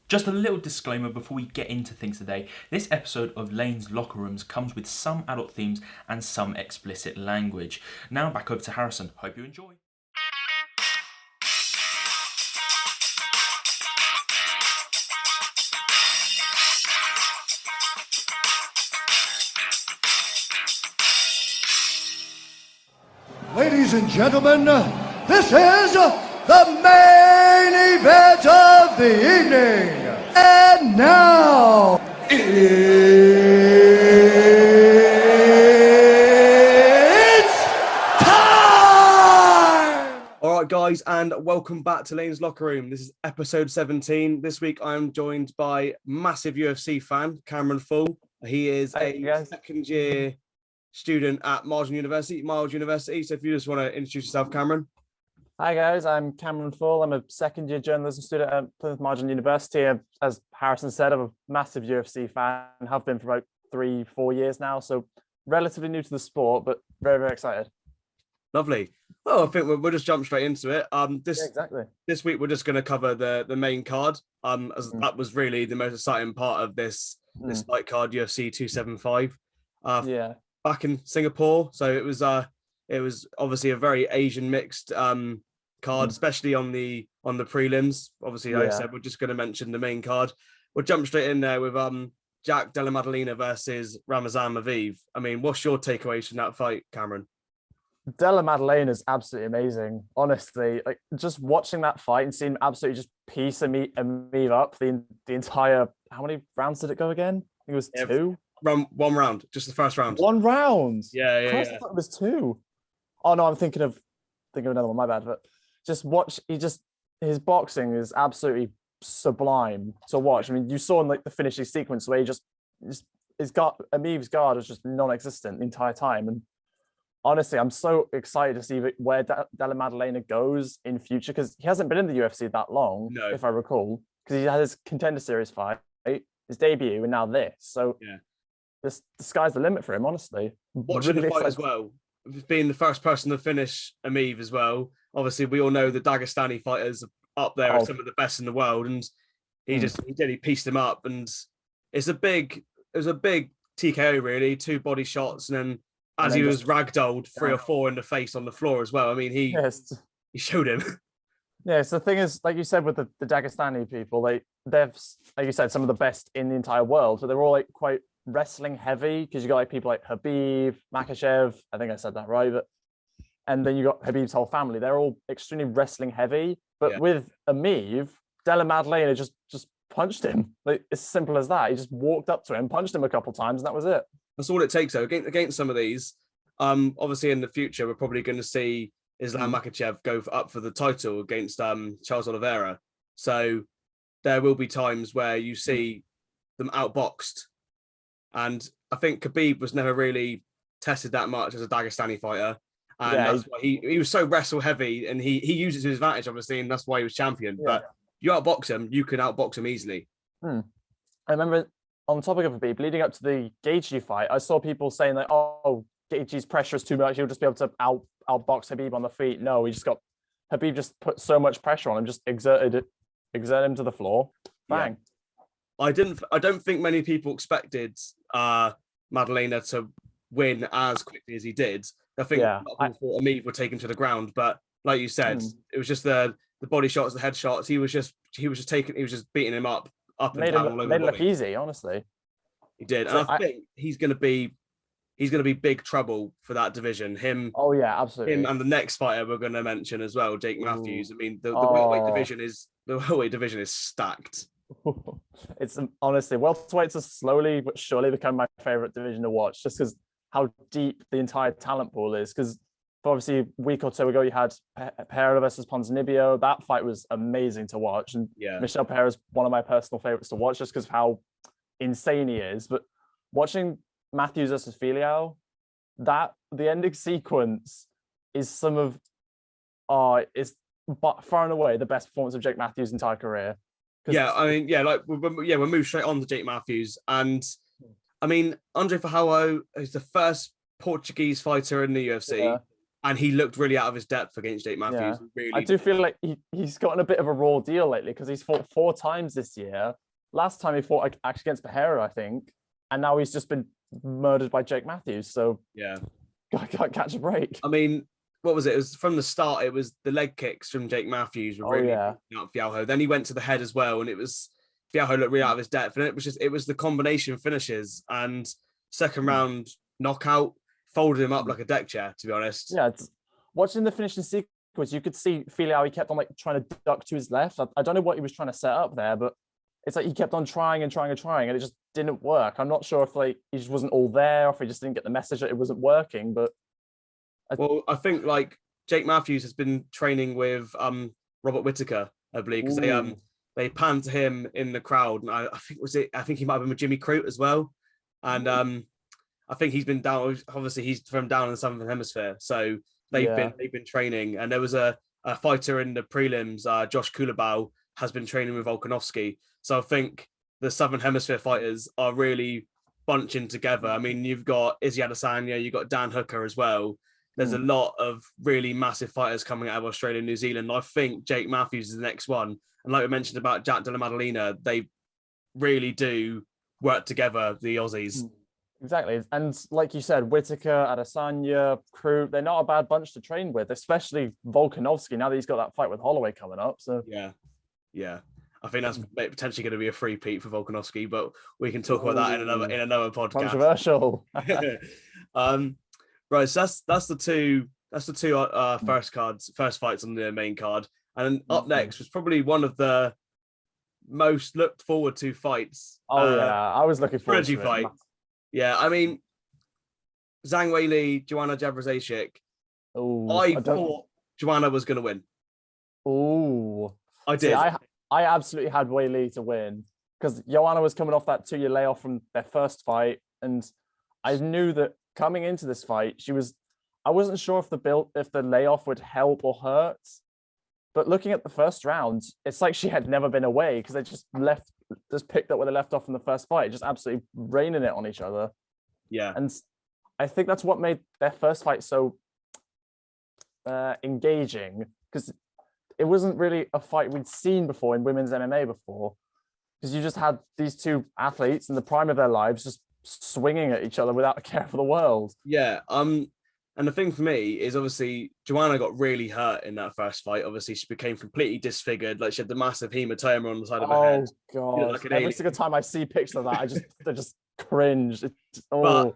Just a little disclaimer before we get into things today. This episode of Lane's Locker Rooms comes with some adult themes and some explicit language. Now back over to Harrison. Hope you enjoy. Ladies and gentlemen, this is the main event of the evening. And now, it's time! All right, guys, and welcome back to Lane's Locker Room. This is episode 17. This week, I'm joined by massive UFC fan, Cameron Full. He is a second-year student at Miles University. So if you just want to introduce yourself, Cameron. Hi guys, I'm Cameron Full. I'm a second-year journalism student at Plymouth Margin University. As Harrison said, I'm a massive UFC fan, have been for about 3-4 years now, so relatively new to the sport, but very, very excited. Lovely. Well, I think we'll just jump straight into it. Exactly. This week, we're just going to cover the main card, as that was really the most exciting part of this fight card, UFC 275. Back in Singapore, so it was obviously a very Asian mixed card, especially on the prelims. Obviously, like I said, we're just going to mention the main card. We'll jump straight in there with Jack Della Maddalena versus Ramazan Emeev. I mean, what's your takeaways from that fight, Cameron? Della Maddalena is absolutely amazing. Honestly, like just watching that fight and seeing him absolutely just piece Emeev up the entire. How many rounds did it go again? I think it was two. One round, just the first round. One round. Yeah. Christ, I thought it was two. Oh no, I'm thinking of another one. My bad. But just watch. His boxing is absolutely sublime to watch. I mean, you saw in like the finishing sequence where Emeev's guard was just non-existent the entire time. And honestly, I'm so excited to see where Della Maddalena goes in future, because he hasn't been in the UFC that long, if I recall, because he had his Contender Series fight, his debut, and now this. So the sky's the limit for him, honestly. Watching the fight as well, being the first person to finish Emeev as well. Obviously, we all know the Dagestani fighters up there are some of the best in the world, and he pieced him up, and it was a big TKO really, 2 body shots, and then he was ragdolled 3 or 4 in the face on the floor as well. I mean, he showed him. Yeah, so the thing is, like you said, with the Dagestani people, they've, like you said, some of the best in the entire world, but they're all like quite wrestling heavy, because you got like people like Khabib, Makhachev, I think I said that right, and then you got Khabib's whole family. They're all extremely wrestling heavy, but with Emeev, Della Maddalena just punched him. Like, it's as simple as that. He just walked up to him, punched him a couple times, and that was it. That's all it takes, though. Against some of these, obviously in the future, we're probably going to see Islam Makhachev go up for the title against Charles Oliveira. So there will be times where you see them outboxed. And I think Khabib was never really tested that much as a Dagestani fighter. And that's why he was so wrestle heavy, and he uses his advantage, obviously, and that's why he was champion. But you outbox him, you can outbox him easily. I remember, on the topic of Khabib, leading up to the Gaethje fight, I saw people saying that, oh, Gaethje's pressure is too much, he'll just be able to outbox Khabib on the feet. No, Khabib just put so much pressure on him, just exerted him to the floor. Bang. Yeah. I don't think many people expected Maddalena to win as quickly as he did. I think a lot of people thought Emeev would take him to the ground, but like you said, it was just the body shots, the head shots. He was just beating him up and down all over the body. Made it look easy, honestly. He did, so and I think he's going to be big trouble for that division. Him. Oh yeah, absolutely. Him and the next fighter we're going to mention as well, Jake Matthews. I mean, the welterweight division is stacked. It's honestly, welterweights are slowly but surely become my favorite division to watch, just because how deep the entire talent pool is. Because obviously a week or two ago you had Pereira versus Ponzinibbio. That fight was amazing to watch, and Michel Pereira is one of my personal favorites to watch, just because of how insane he is. But watching Matthews versus Fialho, the ending sequence is is far and away the best performance of Jake Matthews' entire career. We'll move straight on to Jake Matthews. And I mean, Andre Fialho is the first Portuguese fighter in the UFC. and he looked really out of his depth against Jake Matthews. Yeah. Really, I do feel like he's gotten a bit of a raw deal lately because he's fought 4 times this year. Last time he fought actually against Teixeira, I think, and now he's just been murdered by Jake Matthews. So yeah, can't catch a break. I mean, what was it? It was from the start. It was the leg kicks from Jake Matthews were really out Fialho. Then he went to the head as well, and it was Fialho looked really out of his depth. And it was the combination finishes and second round knockout folded him up like a deck chair. To be honest, yeah. Watching the finishing sequence, you could see Fialho, he kept on like trying to duck to his left. I don't know what he was trying to set up there, but it's like he kept on trying, and it just didn't work. I'm not sure if like he just wasn't all there, or if he just didn't get the message that it wasn't working. But well, I think like Jake Matthews has been training with Robert Whittaker, I believe, because they panned to him in the crowd, and I think he might have been with Jimmy Crute as well, and I think he's been down. Obviously, he's from down in the Southern Hemisphere, so they've been training. And there was a fighter in the prelims, Josh Kulabau, has been training with Volkanovski. So I think the Southern Hemisphere fighters are really bunching together. I mean, you've got Izzy Adesanya, you've got Dan Hooker as well. There's a lot of really massive fighters coming out of Australia and New Zealand. I think Jake Matthews is the next one. And like we mentioned about Jack Della Maddalena, they really do work together, the Aussies. Exactly. And like you said, Whittaker, Adesanya, Crute, they're not a bad bunch to train with, especially Volkanovski, now that he's got that fight with Holloway coming up. So yeah. I think that's potentially going to be a free-peat for Volkanovski, but we can talk about that in another podcast. Controversial. Right, so that's the two first fights on the main card. And up next was probably one of the most looked forward to fights. I was looking forward to fight. it. Yeah, I mean, Zhang Weili, Joanna Jedrzejczyk. I thought Joanna was going to win. I did. See, I absolutely had Weili to win because Joanna was coming off that 2-year layoff from their first fight, and I knew that coming into this fight, I wasn't sure if the layoff would help or hurt. But looking at the first round, it's like she had never been away because they just picked up where they left off in the first fight, just absolutely raining it on each other. Yeah. And I think that's what made their first fight so engaging, because it wasn't really a fight we'd seen before in women's MMA before, because you just had these two athletes in the prime of their lives just swinging at each other without a care for the world. Yeah. And the thing for me is obviously Joanna got really hurt in that first fight. Obviously, she became completely disfigured. Like she had the massive hematoma on the side of her head. Oh god! Like every single time I see pictures of that, I just cringe. But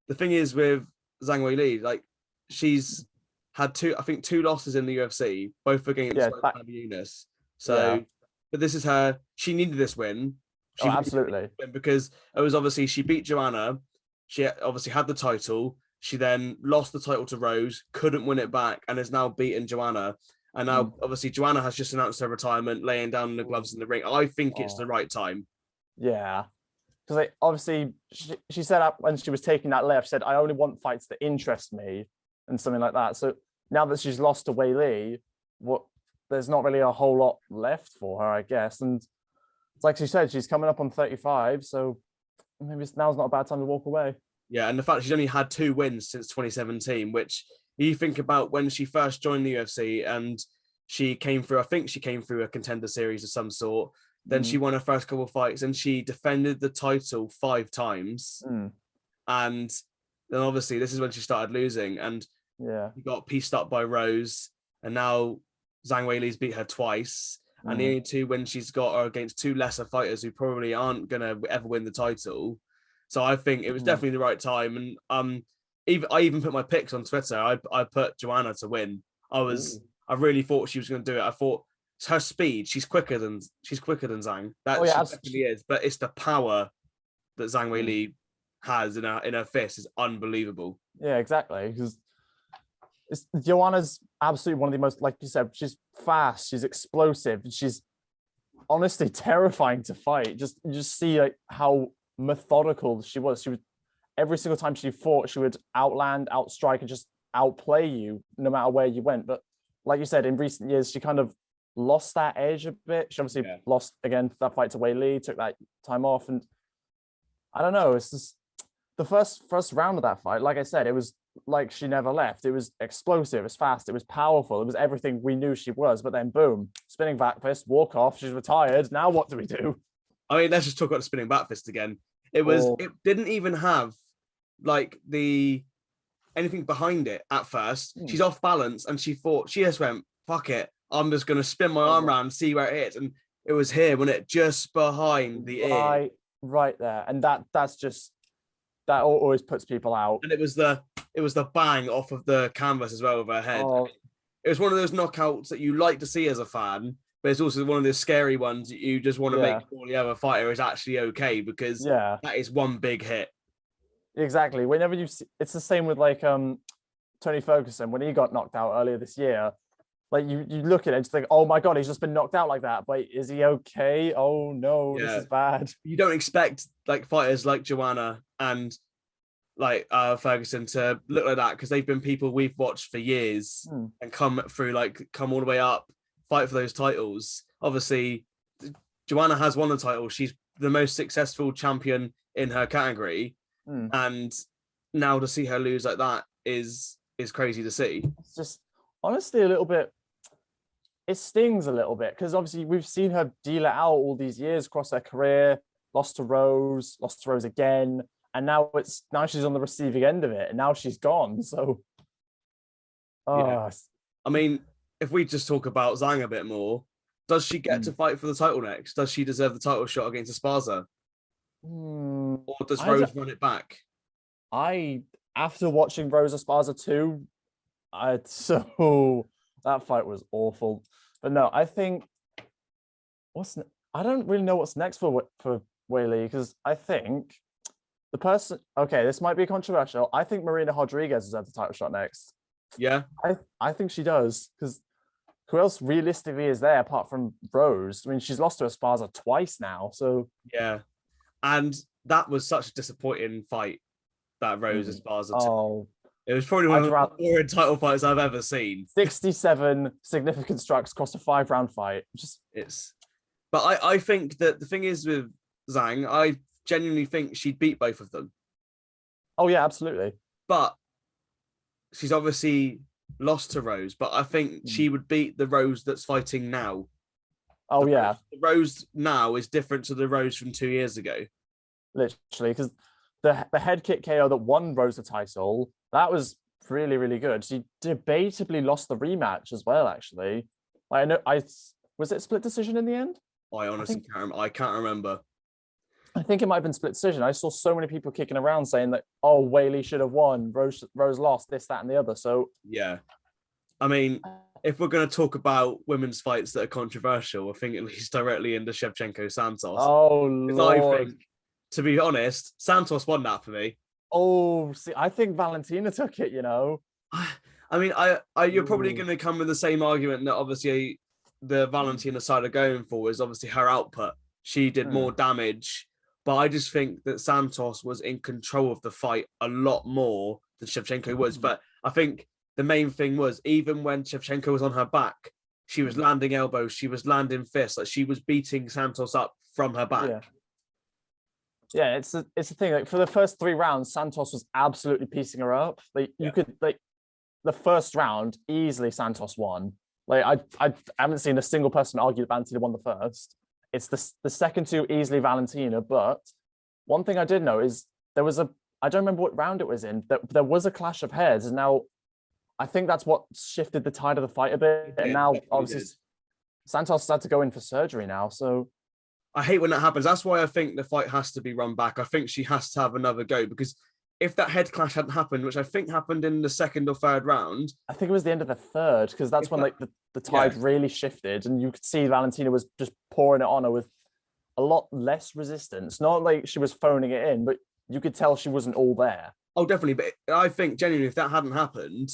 the thing is with Zhang Weili, like she's had two losses in the UFC, both against Yunus. So, but this is her. She needed this win. She absolutely, because it was obviously she beat Joanna. She obviously had the title. She then lost the title to Rose, couldn't win it back, and has now beaten Joanna. And now, obviously, Joanna has just announced her retirement, laying down the gloves in the ring. I think it's the right time. Yeah. Because obviously, she said when she was taking that left, she said, I only want fights that interest me, and something like that. So now that she's lost to Weili, there's not really a whole lot left for her, I guess. And it's like she said, she's coming up on 35, so maybe now's not a bad time to walk away. Yeah, and the fact she's only had 2 wins since 2017, which you think about when she first joined the UFC and she came through a contender series of some sort. Then she won her first couple of fights and she defended the title 5 times. And then obviously this is when she started losing and he got pieced up by Rose. And now Zhang Weili's beat her twice. And the only 2 wins she's got are against 2 lesser fighters who probably aren't going to ever win the title. So I think it was definitely the right time. And I even put my picks on Twitter. I put Joanna to win. I really thought she was going to do it. I thought her speed, she's quicker than Zhang. That she definitely is. But it's the power that Zhang Weili has in her fist is unbelievable. Yeah, exactly. Because Joanna's absolutely one of the most, like you said, she's fast, she's explosive, she's honestly terrifying to fight. You just see like how methodical she was. She would every single time she fought, she would outstrike, and just outplay you no matter where you went. But like you said, in recent years, she kind of lost that edge a bit. She obviously lost again that fight to Weili, took that time off, and I don't know. It's just the first round of that fight. Like I said, it was like she never left. It was explosive, it was fast, it was powerful, it was everything we knew she was. But then boom, spinning back fist, walk off, she's retired. Now what do we do? I mean, let's just talk about the spinning back fist again. It didn't even have like anything behind it at first. She's off balance and she just went, fuck it. I'm just gonna spin my arm around and see where it hits. And it was here when it just behind the ear. Right there. And that's just that always puts people out. And it was the bang off of the canvas as well with her head. Oh. It was one of those knockouts that you like to see as a fan, but it's also one of those scary ones that you just want to make sure the other fighter is actually okay, because that is one big hit. Exactly. Whenever you see, it's the same with like Tony Ferguson when he got knocked out earlier this year. Like you look at it and just think, oh my god, he's just been knocked out like that. But is he okay? Oh no, this is bad. You don't expect like fighters like Joanna and like Ferguson to look like that, because they've been people we've watched for years and come all the way up, fight for those titles. Obviously, Joanna has won the title. She's the most successful champion in her category. And now to see her lose like that is crazy to see. It's just honestly a little bit, it stings a little bit, because obviously we've seen her deal it out all these years across her career, lost to Rose again, and now she's on the receiving end of it, and now she's gone. So I mean, if we just talk about Zhang a bit more, does she get to fight for the title next? Does she deserve the title shot against Esparza? Or does Rose run it back? After watching Rose Esparza 2, that fight was awful. But no, I think I don't really know what's next for Weili, because I think the person, okay, this might be controversial. I think Marina Rodriguez deserves the title shot next. Yeah. I think she does, because who else realistically is there apart from Rose? I mean, she's lost to Esparza twice now, so yeah. And that was such a disappointing fight, that Rose Esparza. Oh, it was probably one of the boring title fights I've ever seen. 67 significant strikes across a 5-round fight. But I think that the thing is with Zhang, I genuinely think she'd beat both of them. Oh yeah, absolutely. But she's obviously lost to Rose, but I think she would beat the Rose that's fighting now. Oh yeah. The Rose now is different to the Rose from 2 years ago. Literally, because the head kick KO that won Rose the title, that was really, really good. She debatably lost the rematch as well, actually. Was it split decision in the end? I honestly can't remember. I think it might have been split decision. I saw so many people kicking around saying that, oh, Weili should have won, Rose lost, this, that, and the other. So yeah. I mean, if we're going to talk about women's fights that are controversial, I think it leads directly into Shevchenko Santos. Oh, Lord. I think, to be honest, Santos won that for me. Oh, see, I think Valentina took it, you know. I mean, you're probably going to come with the same argument that obviously the Valentina side are going for is obviously her output. She did more damage, but I just think that Santos was in control of the fight a lot more than Shevchenko was. But I think the main thing was, even when Shevchenko was on her back, she was landing elbows, she was landing fists, like she was beating Santos up from her back. Yeah, it's a thing. Like for the first 3 rounds, Santos was absolutely piecing her up. You could the first round easily Santos won. Like I haven't seen a single person argue that Valentina won the first. It's the second 2 easily Valentina. But one thing I did know is there was I don't remember what round it was in. There was a clash of heads, and now I think that's what shifted the tide of the fight a bit. And now obviously Santos had to go in for surgery now. So I hate when that happens. That's why I think the fight has to be run back. I think she has to have another go, because if that head clash hadn't happened, which I think happened in the 2nd or 3rd round. I think it was the end of the 3rd, because that's when the tide really shifted, and you could see Valentina was just pouring it on her with a lot less resistance. Not like she was phoning it in, but you could tell she wasn't all there. Oh, definitely. But I think genuinely, if that hadn't happened,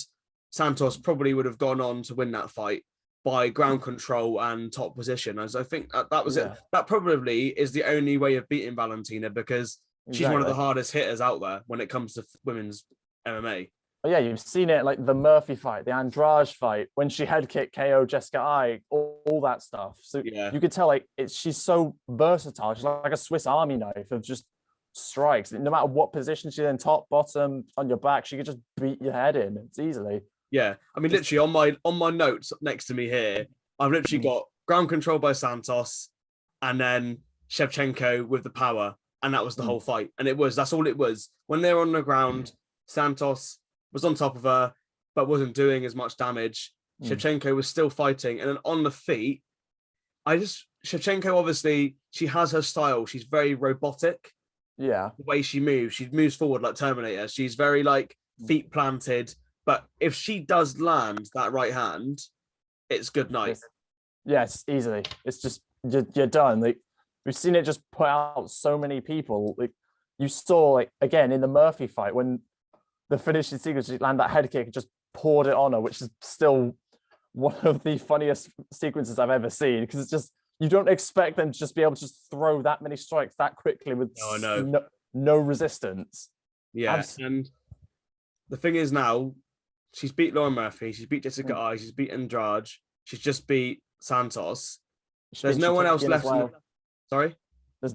Santos probably would have gone on to win that fight by ground control and top position. As I think that was it. That probably is the only way of beating Valentina, because she's one of the hardest hitters out there when it comes to women's MMA. Oh, yeah, you've seen it like the Murphy fight, the Andrade fight, when she head kicked KO Jessica Ai, all that stuff. So you could tell she's so versatile. She's like a Swiss Army knife of just strikes. No matter what position she's in, top, bottom, on your back, she could just beat your head in. It's easily. Yeah, I mean, literally on my notes next to me here, I've literally got ground control by Santos, and then Shevchenko with the power, and that was the whole fight. And that's all it was. When they were on the ground, Santos was on top of her, but wasn't doing as much damage. Shevchenko was still fighting, and then on the feet, Shevchenko, obviously, she has her style. She's very robotic. Yeah. The way she moves forward like Terminator. She's very like feet planted. But if she does land that right hand, it's good night. Yes, easily. It's just you're done. Like we've seen it just put out so many people. Like you saw, like again in the Murphy fight when the finishing sequence, she landed that head kick and just poured it on her, which is still one of the funniest sequences I've ever seen, because it's just you don't expect them to just be able to just throw that many strikes that quickly with no resistance. Yeah, and the thing is now, she's beat Lauren Murphy, she's beat Jessica Eye, she's beat Andrade, she's just beat Santos. There's no one else left. Sorry?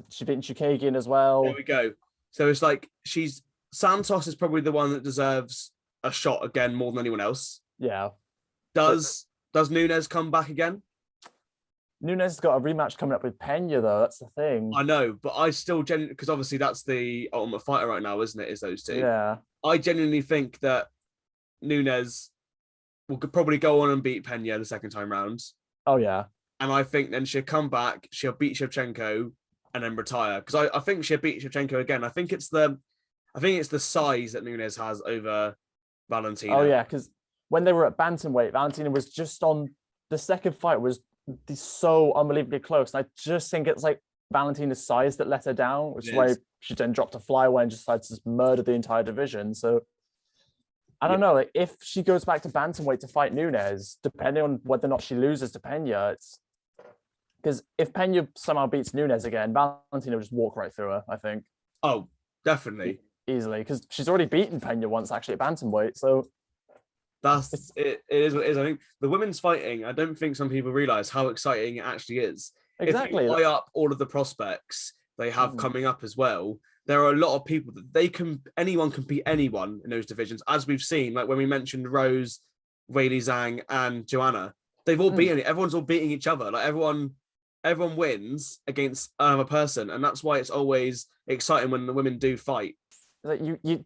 She beat Chukagian as well. There we go. So it's like Santos is probably the one that deserves a shot again more than anyone else. Yeah. Does Nunes come back again? Nunes has got a rematch coming up with Pena, though. That's the thing. I know, but I still genuinely, because obviously that's the Ultimate Fighter right now, isn't it? Is those two? Yeah. I genuinely think that Nunes will probably go on and beat Pena the second time round. Oh yeah. And I think then she'll come back, she'll beat Shevchenko, and then retire. Because I think she'll beat Shevchenko again. I think it's the size that Nunes has over Valentina. Oh yeah, because when they were at bantamweight, Valentina was just on the second fight was so unbelievably close. And I just think it's like Valentina's size that let her down, which is why she then dropped a flyweight and just decided to just murder the entire division. So I don't know, like if she goes back to bantamweight to fight Nunes, depending on whether or not she loses to Pena, it's because if Pena somehow beats Nunes again, Valentina will just walk right through her, I think. Oh, definitely. Easily, because she's already beaten Pena once actually at bantamweight. So that's it. It is what it is. I think the women's fighting, I don't think some people realize how exciting it actually is. Exactly. If you weigh up all of the prospects they have coming up as well, there are a lot of people that anyone can beat anyone in those divisions, as we've seen, like when we mentioned Rose, Weili Zhang, and Joanna. They've all beaten it. Everyone's all beating each other. Like everyone wins against another person, and that's why it's always exciting when the women do fight. Like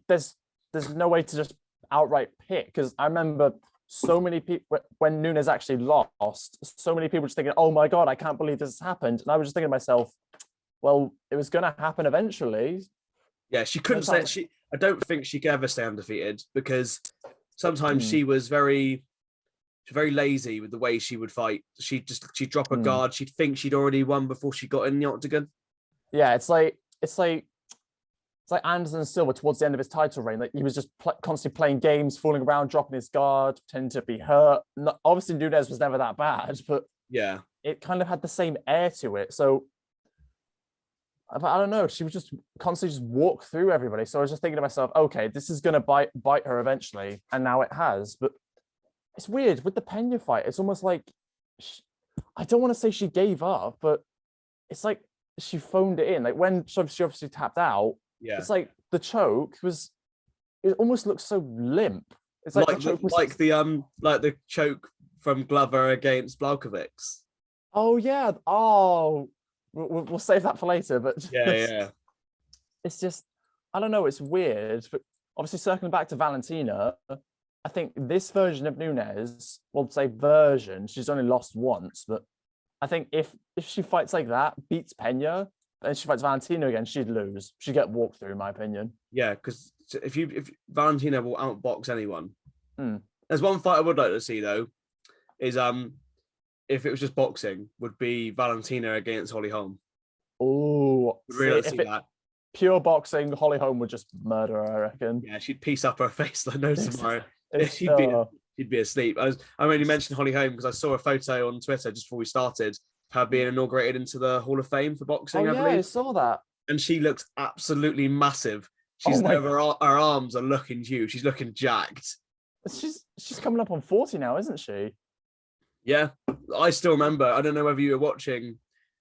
there's no way to just outright pick, because I remember so many people when Nunes actually lost, so many people just thinking, oh my god, I can't believe this has happened. And I was just thinking to myself, well, it was going to happen eventually. Yeah, she couldn't say I don't think she could ever stay undefeated, because sometimes she was very lazy with the way she would fight. She'd drop a guard. She'd think she'd already won before she got in the octagon. Yeah, it's like Anderson Silva towards the end of his title reign. Like he was just constantly playing games, fooling around, dropping his guard, pretending to be hurt. Obviously, Nunes was never that bad, but yeah, it kind of had the same air to it. So I don't know. She would just constantly just walk through everybody. So I was just thinking to myself, okay, this is going to bite her eventually, and now it has. But it's weird with the Pena fight. It's almost like I don't want to say she gave up, but it's like she phoned it in. Like when she obviously tapped out. Yeah, it's like the choke it almost looks so limp. It's like the choke from Glover against Blachowicz. Oh yeah. Oh, we'll save that for later. But yeah, it's just I don't know. It's weird. But obviously, circling back to Valentina, I think this version of Nunes, well, say version, she's only lost once, but I think if she fights like that, beats Pena, and she fights Valentina again, she'd lose. She'd get walked through, in my opinion. Yeah, because if Valentina will outbox anyone. There's one fight I would like to see though, is if it was just boxing, would be Valentina against Holly Holm. Oh, really like to see that. Pure boxing, Holly Holm would just murder her, I reckon. Yeah, she'd piece up her face like no tomorrow. She'd be asleep. I only mentioned Holly Holm because I saw a photo on Twitter just before we started, her being inaugurated into the Hall of Fame for boxing, I believe. I saw that. And she looks absolutely massive. Her arms are looking huge. She's looking jacked. She's coming up on 40 now, isn't she? Yeah. I still remember, I don't know whether you were watching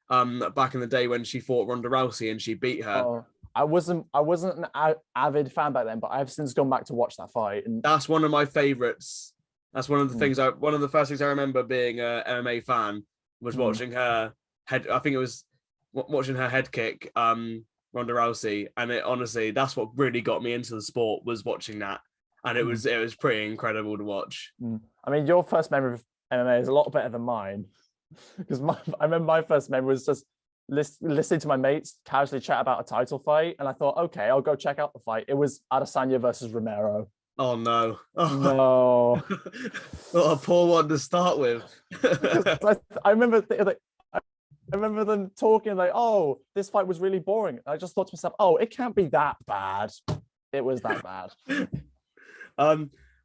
back in the day when she fought Ronda Rousey and she beat her. I wasn't an avid fan back then, but I've since gone back to watch that fight. And That's one of my favorites. That's one of the things. One of the first things I remember being a MMA fan was watching her head. I think it was watching her head kick, Ronda Rousey, and it honestly, that's what really got me into the sport, was watching that, and it was pretty incredible to watch. I mean, your first memory of MMA is a lot better than mine, because I remember my first memory was just listening to my mates casually chat about a title fight, and I thought, okay, I'll go check out the fight. It was Adesanya versus Romero. Oh no! No, What a poor one to start with. I remember I remember them talking like, "Oh, this fight was really boring." I just thought to myself, "Oh, it can't be that bad." It was that bad.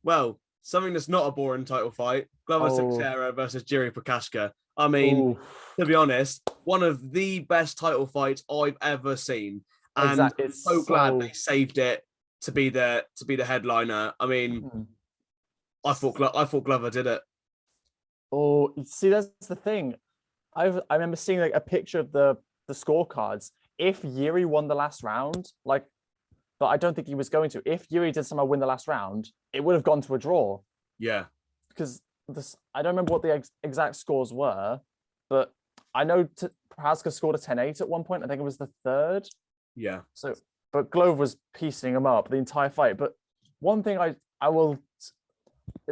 Well, something that's not a boring title fight: Glover Teixeira versus Jiri Prochazka. I mean, to be honest, one of the best title fights I've ever seen, and I'm so glad they saved it to be the headliner. I mean, I thought Glover did it. Oh, see, that's the thing. I remember seeing like a picture of the scorecards. If Jiri won the last round, but I don't think he was going to. If Jiri did somehow win the last round, it would have gone to a draw. Yeah, because I don't remember what the exact scores were, but I know Prochazka scored a 10-8 at one point. I think it was the third. Yeah. So, but Glover was piecing him up the entire fight. But one thing it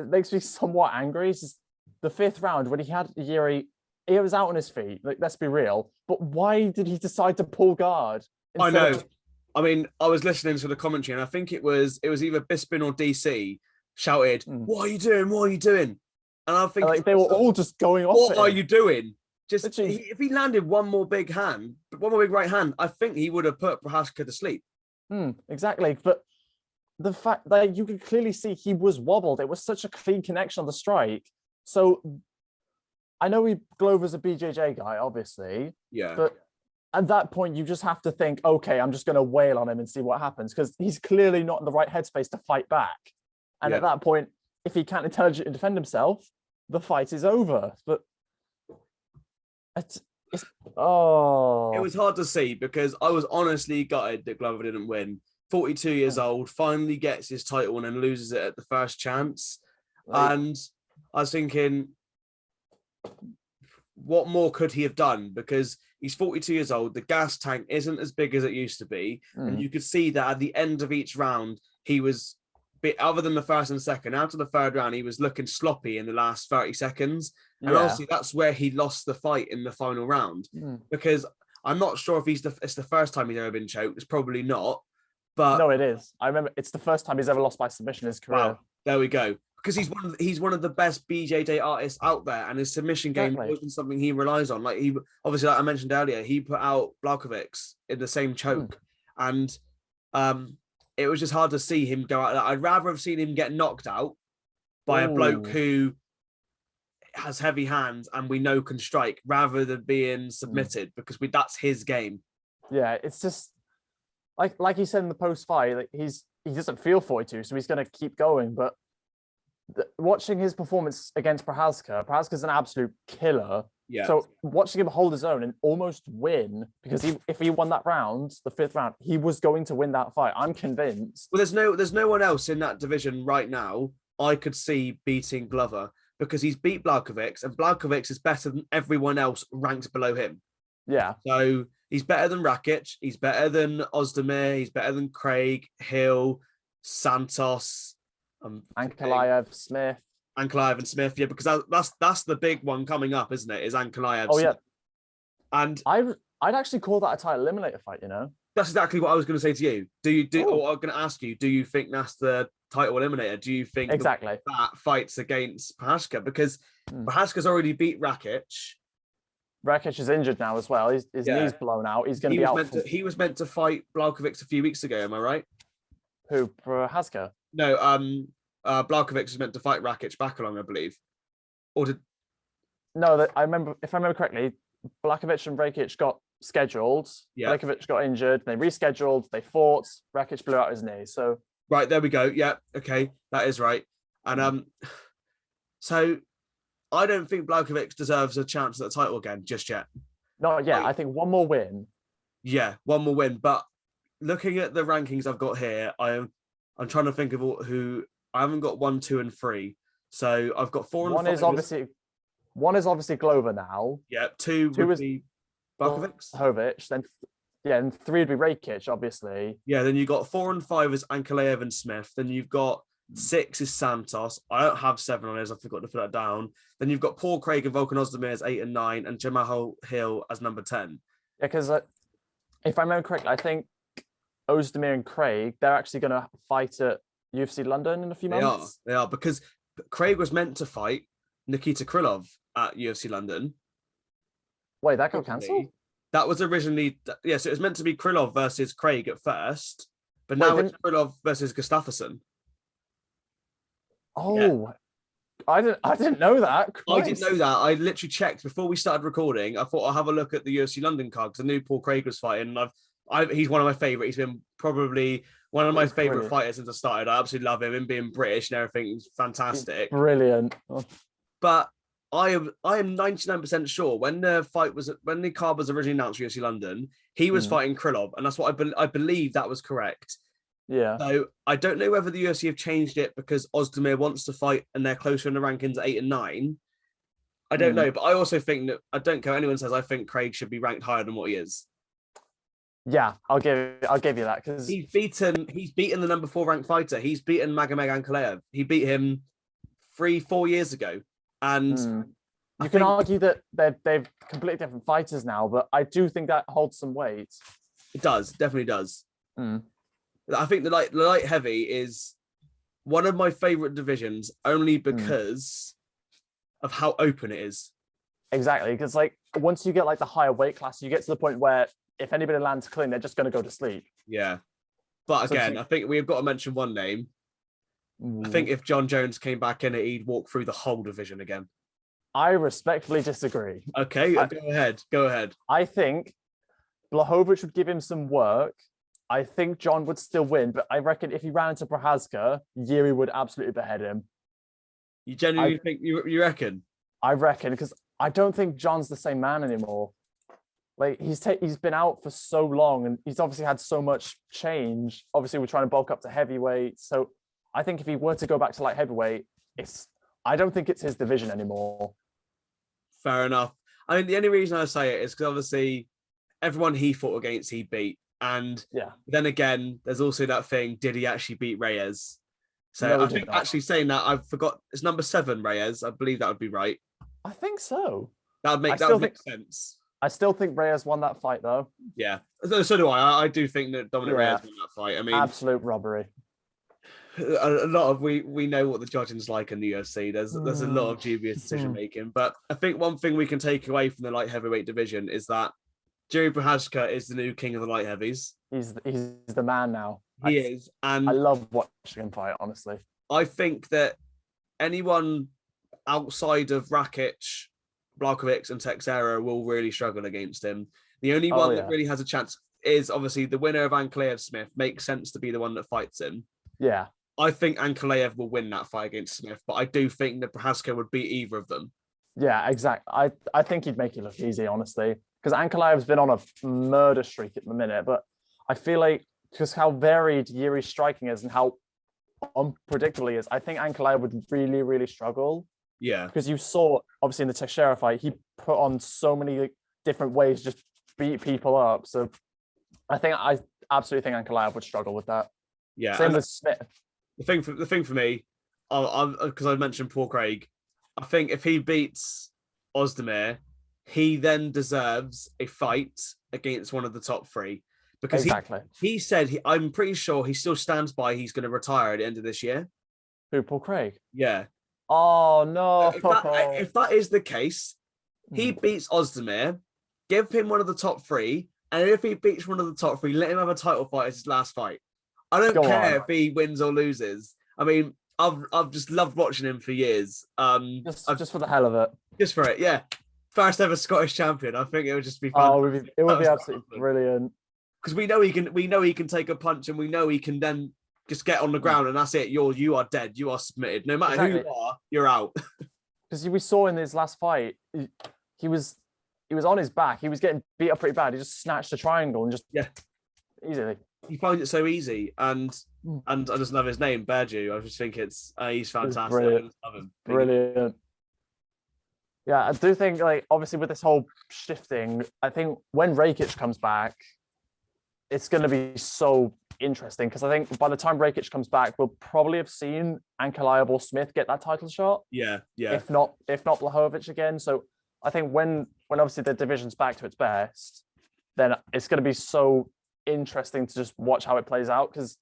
makes me somewhat angry is just the fifth round when he had Jiri. He was out on his feet. Like, let's be real. But why did he decide to pull guard? I know. I mean, I was listening to the commentary, and I think it was either Bisping or DC shouted, "What are you doing? What are you doing?" And I think they were all just going off. What are you doing? Just if he landed one more big right hand, I think he would have put Prochazka to sleep. Exactly. But the fact that you could clearly see he was wobbled. It was such a clean connection on the strike. So I know Glover's a BJJ guy, obviously. Yeah. But at that point, you just have to think, okay, I'm just going to wail on him and see what happens, because he's clearly not in the right headspace to fight back. And at that point, if he can't intelligently defend himself, the fight is over. But it was hard to see, because I was honestly gutted that Glover didn't win. 42 years old, finally gets his title and then loses it at the first chance. And I was thinking, what more could he have done? Because he's 42 years old. The gas tank isn't as big as it used to be. And you could see that at the end of each round, he was, other than the first and second, after the third round, he was looking sloppy in the last 30 seconds. And obviously that's where he lost the fight in the final round. Because I'm not sure if it's the first time he's ever been choked. It's probably not. But no, it is. I remember it's the first time he's ever lost by submission in his career. Wow, there we go. Because he's one of the best BJJ artists out there, and his submission game wasn't something he relies on. Like, he obviously, like I mentioned earlier, he put out Blachowicz in the same choke, and it was just hard to see him go out. I'd rather have seen him get knocked out by a bloke who has heavy hands and we know can strike, rather than being submitted, because that's his game. Yeah, it's just like he said in the post fight, like he doesn't feel 42, so he's going to keep going, but. Watching his performance against Prochazka's an absolute killer. Yeah. So watching him hold his own and almost win, because if he won that round, the fifth round, he was going to win that fight. I'm convinced. Well, there's no one else in that division right now I could see beating Glover, because he's beat Blachowicz, and Blachowicz is better than everyone else ranked below him. Yeah. So he's better than Rakic, he's better than Ozdemir, he's better than Craig, Hill, Santos. Ankalaev, Smith. Ankalaev and Smith, yeah, because that's the big one coming up, isn't it? Is Ankalaev. Oh, yeah. And I'd actually call that a title eliminator fight, you know? That's exactly what I was going to say to you. Or I'm going to ask you, do you think that's the title eliminator? Do you think exactly that fights against Prochazka? Because Prochazka's already beat Rakic. Rakic is injured now as well. His knee's blown out. He's going to be out. He was meant to fight Blachowicz a few weeks ago, am I right? Who, Prochazka? No, Blachowicz was meant to fight Rakic back along, I believe. Or did... No, if I remember correctly, Blachowicz and Rakic got scheduled. Yeah. Blachowicz got injured. They rescheduled. They fought. Rakic blew out his knee. So right, there we go. Yeah, okay, that is right. And so I don't think Blachowicz deserves a chance at the title again just yet. Not yet. I think one more win. Yeah, one more win. But looking at the rankings I've got here, I'm trying to think of who I haven't got 1, 2, and 3. So I've got 4 and 5. One is obviously Glover now. Yeah, 2 would be Blachowicz, then and 3 would be Rakic, obviously. Yeah, then you got 4 and 5 is Ankalaev and Smith. Then you've got 6 is Santos. I don't have 7 on his. I forgot to put that down. Then you've got Paul Craig and Volkan Ozdemir as 8 and 9, and Jamal Hill as number 10. Yeah, because if I remember correctly, I think Ozdemir and Craig, they're actually going to fight at UFC London in a few months. They are, because Craig was meant to fight Nikita Krylov at UFC London. Wait, that got cancelled? That was originally, so it was meant to be Krylov versus Craig at first, but now it's Krylov versus Gustafsson. Oh, yeah. I didn't know that. Christ. I didn't know that. I literally checked before we started recording. I thought I'll have a look at the UFC London card because I knew Paul Craig was fighting, and he's one of my favourite. He's been probably one of my favourite fighters since I started. I absolutely love him. Him being British and everything is fantastic. He's brilliant. But I am 99% sure when the card was originally announced for UFC London, he was fighting Krylov, and that's what I believe that was correct. Yeah. So I don't know whether the UFC have changed it because Ozdemir wants to fight and they're closer in the rankings at 8 and 9. I don't know, but I also think that I don't care what anyone says. I think Craig should be ranked higher than what he is. Yeah, I'll give you that because he's beaten the number 4 ranked fighter. He's beaten Magomed Ankalaev. He beat him 3-4 years ago, and you can argue that they've completely different fighters now. But I do think that holds some weight. It does, definitely does. I think the light heavy is one of my favorite divisions only because of how open it is. Exactly, because like once you get like the higher weight class, you get to the point where if anybody lands clean, they're just going to go to sleep. Yeah, but again, I think we've got to mention one name. I think if John Jones came back in it, he'd walk through the whole division again. I respectfully disagree. Okay, go ahead. I think Blachowicz would give him some work. I think John would still win, but I reckon if he ran into Prochazka, Jiri would absolutely behead him. You genuinely think you reckon? I reckon, because I don't think John's the same man anymore. Like he's been out for so long, and he's obviously had so much change. Obviously, we're trying to bulk up to heavyweight, so I think if he were to go back to light heavyweight, I don't think it's his division anymore. Fair enough. I mean, the only reason I say it is because obviously everyone he fought against, he beat. And then again, there's also that thing, did he actually beat Reyes? So no, I think actually saying that, I forgot, it's number 7, Reyes. I believe that would be right. I think so. That would make sense. I still think Reyes won that fight, though. Yeah, so do I. I do think that Dominic Reyes won that fight. I mean, absolute robbery. A lot of we know what the judging's like in the UFC. There's a lot of dubious decision making, but I think one thing we can take away from the light heavyweight division is that Jiri Prochazka is the new king of the light heavies. He's the man now. He is, and I love watching him fight. Honestly, I think that anyone outside of Rakic, Blachowicz, and Teixeira will really struggle against him. The only one that really has a chance is obviously the winner of Ankalaev Smith. Makes sense to be the one that fights him. Yeah, I think Ankalaev will win that fight against Smith, but I do think that Prochazka would beat either of them. Yeah, exactly. I think he'd make it look easy, honestly. Because Ankalaev's been on a murder streak at the minute, but I feel like just how varied Jiri's striking is and how unpredictable he is, I think Ankalaev would really, really struggle. Yeah. Because you saw, obviously, in the Teixeira fight, he put on so many different ways to just beat people up. So I absolutely think Ankalaev would struggle with that. Yeah. Same with Smith. The thing for me, because I mentioned Paul Craig, I think if he beats Ozdemir, he then deserves a fight against one of the top 3 because he said I'm pretty sure he still stands by he's going to retire at the end of this year. Who, Paul Craig? Yeah. Oh no! If that is the case, he beats Ozdemir, give him one of the top 3, and if he beats one of the top 3, let him have a title fight as his last fight. I don't care if he wins or loses. I mean, I've just loved watching him for years. Just for the hell of it. Just for it, yeah. First ever Scottish champion. I think it would just be fun. Oh, it would be absolutely brilliant. Because we know he can take a punch, and we know he can then just get on the ground, and that's it. You are dead. You are submitted. No matter who you are, you're out. Because we saw in his last fight, he was on his back. He was getting beat up pretty bad. He just snatched a triangle and just easily. he finds it so easy, and I just love his name, Berju. I just think he's fantastic. Brilliant. I just love him. Brilliant. Yeah, I do think, like, obviously with this whole shifting, I think when Rakic comes back, it's going to be so interesting, because I think by the time Rakic comes back, we'll probably have seen Ankalaev or Smith get that title shot. Yeah. If not Blachowicz again. So I think when obviously the division's back to its best, then it's going to be so interesting to just watch how it plays out. Because,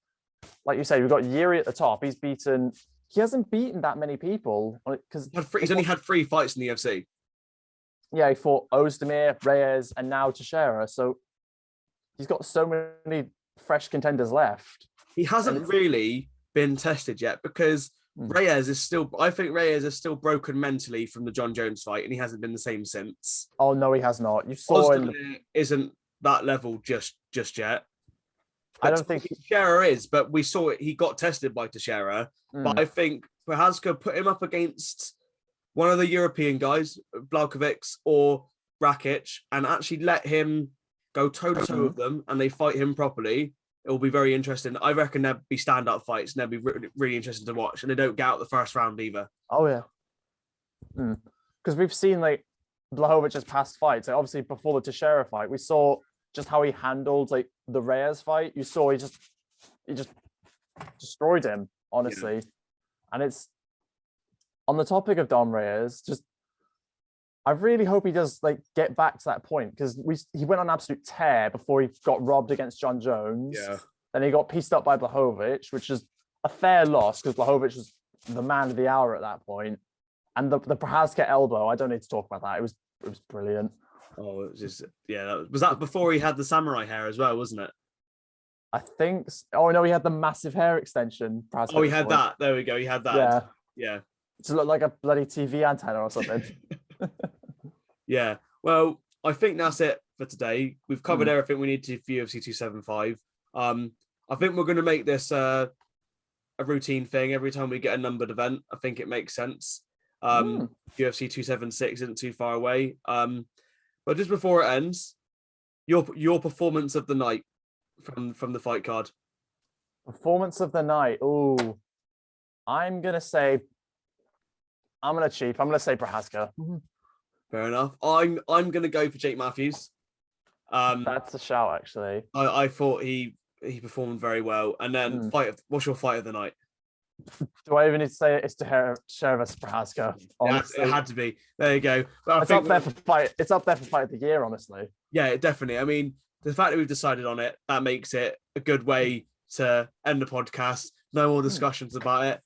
like you say, we've got Jiri at the top. He hasn't beaten that many people, because He's only had 3 fights in the UFC. Yeah, he fought Ozdemir, Reyes, and now Teixeira. So he's got so many fresh contenders left. He hasn't really been tested yet, because I think Reyes is still broken mentally from the John Jones fight, and he hasn't been the same since. Oh no, he has not. You saw isn't that level just yet. But I don't think Teixeira is, but we saw it. He got tested by Teixeira. But I think Prochazka put him up against one of the European guys, Blachowicz or Rakic, and actually let him go toe-to-toe with them, and they fight him properly. It will be very interesting. I reckon there'll be stand-up fights, and they'll be really, really interesting to watch, and they don't get out the first round either. Oh, yeah. Because we've seen, like, Blachowicz's past fights. Like, obviously, before the Teixeira fight, we saw just how he handled, like, the Reyes fight. You saw he just destroyed him, honestly. Yeah. And it's, on the topic of Dom Reyes, I really hope he does, like, get back to that point, because he went on an absolute tear before he got robbed against John Jones. Yeah. Then he got pieced up by Blachowicz, which is a fair loss, because Blachowicz was the man of the hour at that point. And the Prochazka elbow, I don't need to talk about that. It was brilliant. Oh, it was just, yeah. Was that before he had the samurai hair as well, wasn't it? I think. Oh no, he had the massive hair extension. Oh, he had that. There we go. He had that. Yeah. To look like a bloody TV antenna or something. Yeah. Well, I think that's it for today. We've covered everything we need to for UFC 275. I think we're going to make this a routine thing every time we get a numbered event. I think it makes sense. UFC 276 isn't too far away. But just before it ends, your performance of the night from the fight card. Performance of the night. Oh, I'm gonna cheat. I'm gonna say Prochazka. Fair enough. I'm gonna go for Jake Matthews. That's a shout, actually. I thought he performed very well. And then what's your fight of the night? Do I even need to say it? It's Teixeira versus Prochazka. Yeah, it had to be. There you go. But it's up there for fight. It's up there for fight of the year, honestly. Yeah, definitely. I mean, the fact that we've decided on it, that makes it a good way to end the podcast. No more discussions about it.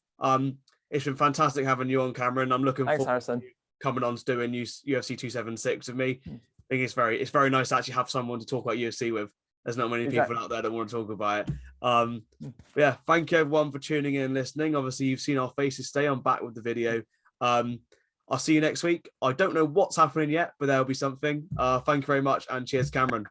It's been fantastic having you on camera, and I'm looking forward Harrison. to coming on to doing UFC 276 with me. I think it's very nice to actually have someone to talk about UFC with. There's not many people out there that want to talk about it. Yeah, thank you everyone for tuning in and listening. Obviously, you've seen our faces today. I'm back with the video. I'll see you next week. I don't know what's happening yet, but there'll be something. Thank you very much, and cheers, Cameron.